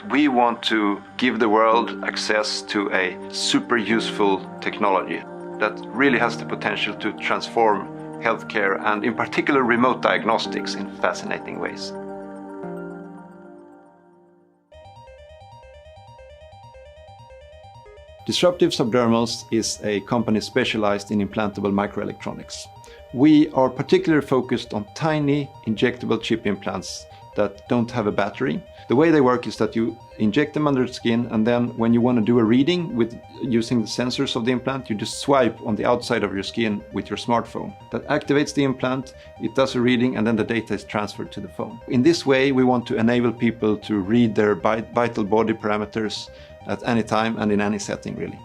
We want to give the world access to a super useful technology that really has the potential to transform healthcare and in particular remote diagnostics in fascinating ways. Disruptive Subdermals is a company specialized in implantable microelectronics. We are particularly focused on tiny injectable chip implants that don't have a battery. The way they work is that you inject them under the skin, and then when you want to do a reading with using the sensors of the implant, you just swipe on the outside of your skin with your smartphone. That activates the implant, it does a reading, and then the data is transferred to the phone. In this way, we want to enable people to read their vital body parameters at any time and in any setting, really.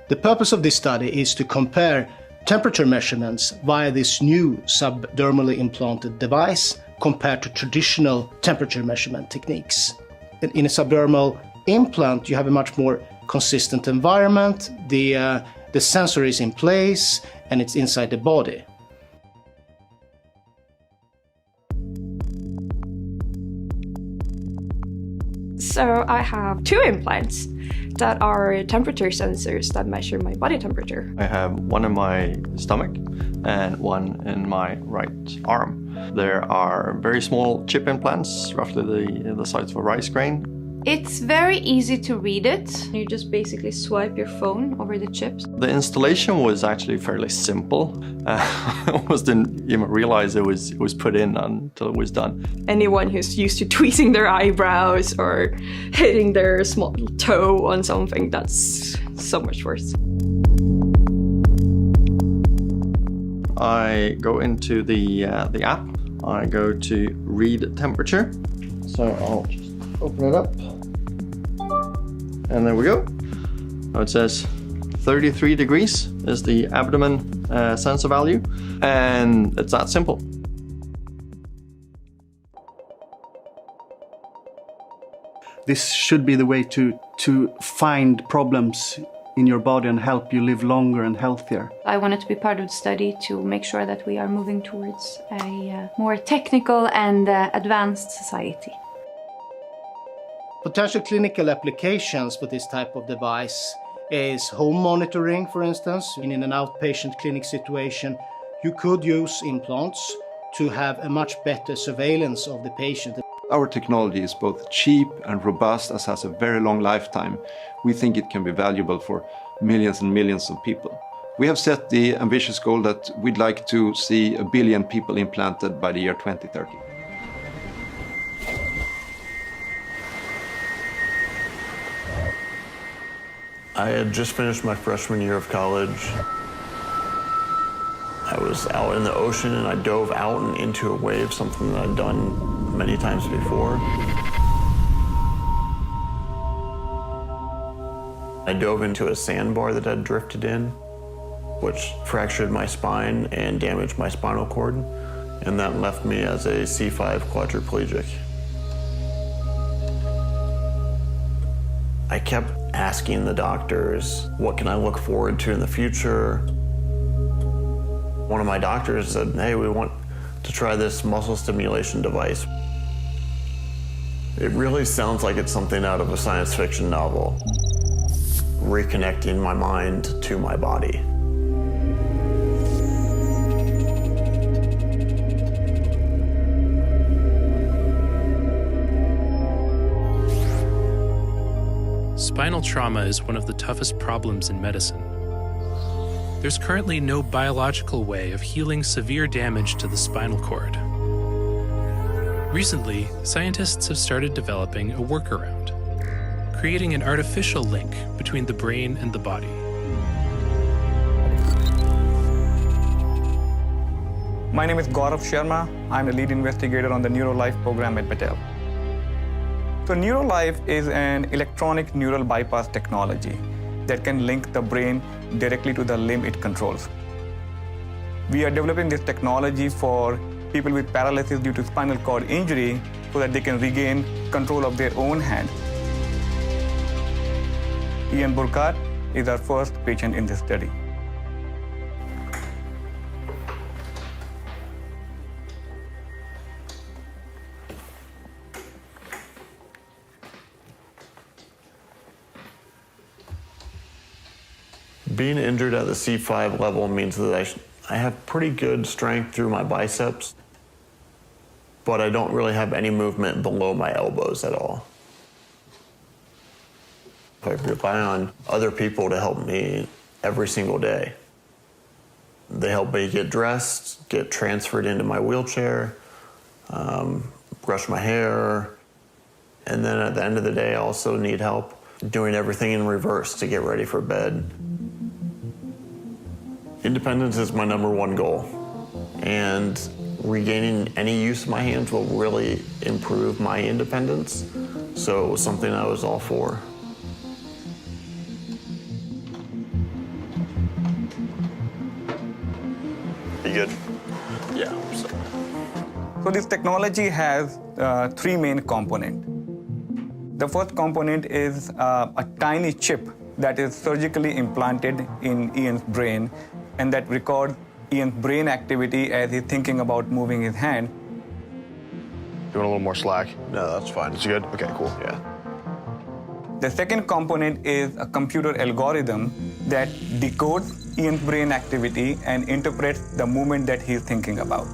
The purpose of this study is to compare temperature measurements via this new subdermally implanted device compared to traditional temperature measurement techniques. In a subdermal implant, you have a much more consistent environment, the sensor is in place and it's inside the body. So I have 2 implants that are temperature sensors that measure my body temperature. I have one in my stomach and one in my right arm. There are very small chip implants, roughly the size of a rice grain. It's very easy to read it. You just basically swipe your phone over the chips. The installation was actually fairly simple. I almost didn't even realize it was put in until it was done. Anyone who's used to tweezing their eyebrows or hitting their small toe on something, that's so much worse. I go into the app. I go to read temperature. So I'll just open it up. And there we go. Now it says 33 degrees is the abdomen sensor value. And it's that simple. This should be the way to find problems in your body and help you live longer and healthier. I wanted to be part of the study to make sure that we are moving towards a more technical and advanced society. Potential clinical applications for this type of device is home monitoring, for instance. In an outpatient clinic situation, you could use implants to have a much better surveillance of the patient. Our technology is both cheap and robust, as has a very long lifetime. We think it can be valuable for millions and millions of people. We have set the ambitious goal that we'd like to see 1 billion people implanted by the year 2030. I had just finished my freshman year of college. I was out in the ocean and I dove out and into a wave, something that I'd done many times before. I dove into a sandbar that had drifted in, which fractured my spine and damaged my spinal cord, and that left me as a C5 quadriplegic. I kept asking the doctors, what can I look forward to in the future? One of my doctors said, hey, we want to try this muscle stimulation device. It really sounds like it's something out of a science fiction novel, reconnecting my mind to my body. Spinal trauma is one of the toughest problems in medicine. There's currently no biological way of healing severe damage to the spinal cord. Recently, scientists have started developing a workaround, creating an artificial link between the brain and the body. My name is Gaurav Sharma. I'm the lead investigator on the NeuroLife program at Battelle. So NeuroLife is an electronic neural bypass technology that can link the brain directly to the limb it controls. We are developing this technology for people with paralysis due to spinal cord injury so that they can regain control of their own hand. Ian Burkhardt is our first patient in this study. Being injured at the C5 level means that I have pretty good strength through my biceps, but I don't really have any movement below my elbows at all. I rely on other people to help me every single day. They help me get dressed, get transferred into my wheelchair, brush my hair, and then at the end of the day I also need help doing everything in reverse to get ready for bed. Independence is my #1 goal, and regaining any use of my hands will really improve my independence, so it was something I was all for. You good? Yeah. So this technology has 3 main components. The first component is a tiny chip that is surgically implanted in Ian's brain and that records Ian's brain activity as he's thinking about moving his hand. You want a little more slack? No, that's fine. Is it good? Okay, cool. Yeah. The second component is a computer algorithm that decodes Ian's brain activity and interprets the movement that he's thinking about.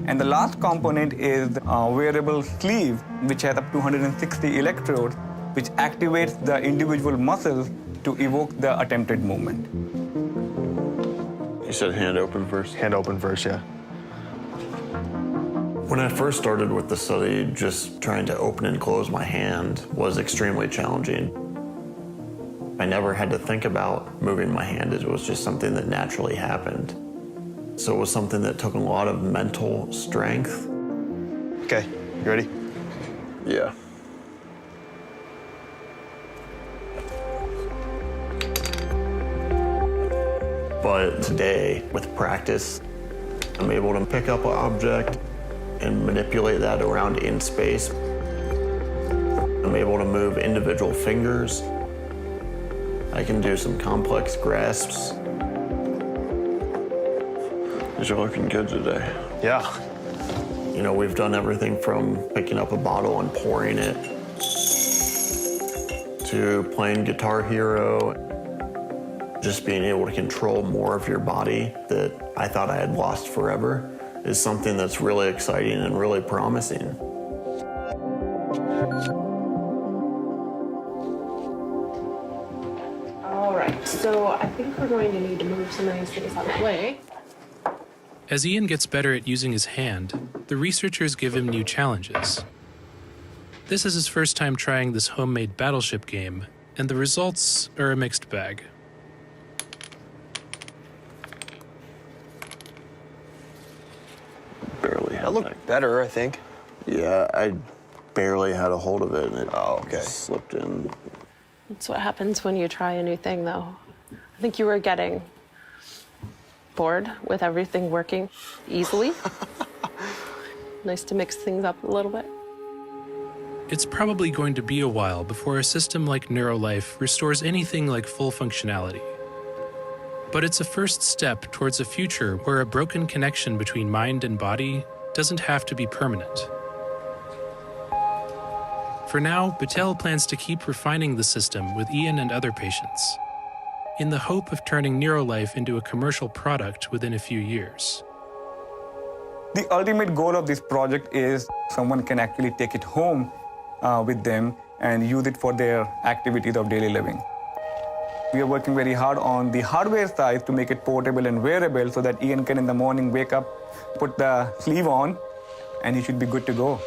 And the last component is a wearable sleeve, which has up to 160 electrodes, which activates the individual muscles to evoke the attempted movement. You said hand open first? Hand open first, yeah. When I first started with the study, just trying to open and close my hand was extremely challenging. I never had to think about moving my hand. It was just something that naturally happened. So it was something that took a lot of mental strength. Okay, you ready? Yeah. But today, with practice, I'm able to pick up an object and manipulate that around in space. I'm able to move individual fingers. I can do some complex grasps. You're looking good today. Yeah. You know, we've done everything from picking up a bottle and pouring it to playing Guitar Hero. Just being able to control more of your body that I thought I had lost forever is something that's really exciting and really promising. All right, so I think we're going to need to move some of these things out of the way. As Ian gets better at using his hand, the researchers give him new challenges. This is his first time trying this homemade battleship game, and the results are a mixed bag. Barely had That looked better, I think. Yeah, I barely had a hold of it and it okay. just slipped in. That's what happens when you try a new thing, though. I think you were getting bored with everything working easily. Nice to mix things up a little bit. It's probably going to be a while before a system like NeuroLife restores anything like full functionality. But it's a first step towards a future where a broken connection between mind and body doesn't have to be permanent. For now, Batel plans to keep refining the system with Ian and other patients, in the hope of turning NeuroLife into a commercial product within a few years. The ultimate goal of this project is someone can actually take it home with them and use it for their activities of daily living. We are working very hard on the hardware side to make it portable and wearable so that Ian can in the morning wake up, put the sleeve on, and he should be good to go.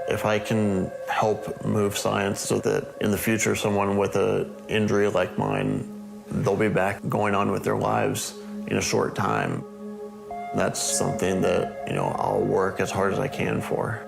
If I can help move science so that in the future someone with an injury like mine, they'll be back going on with their lives in a short time, that's something that, I'll work as hard as I can for.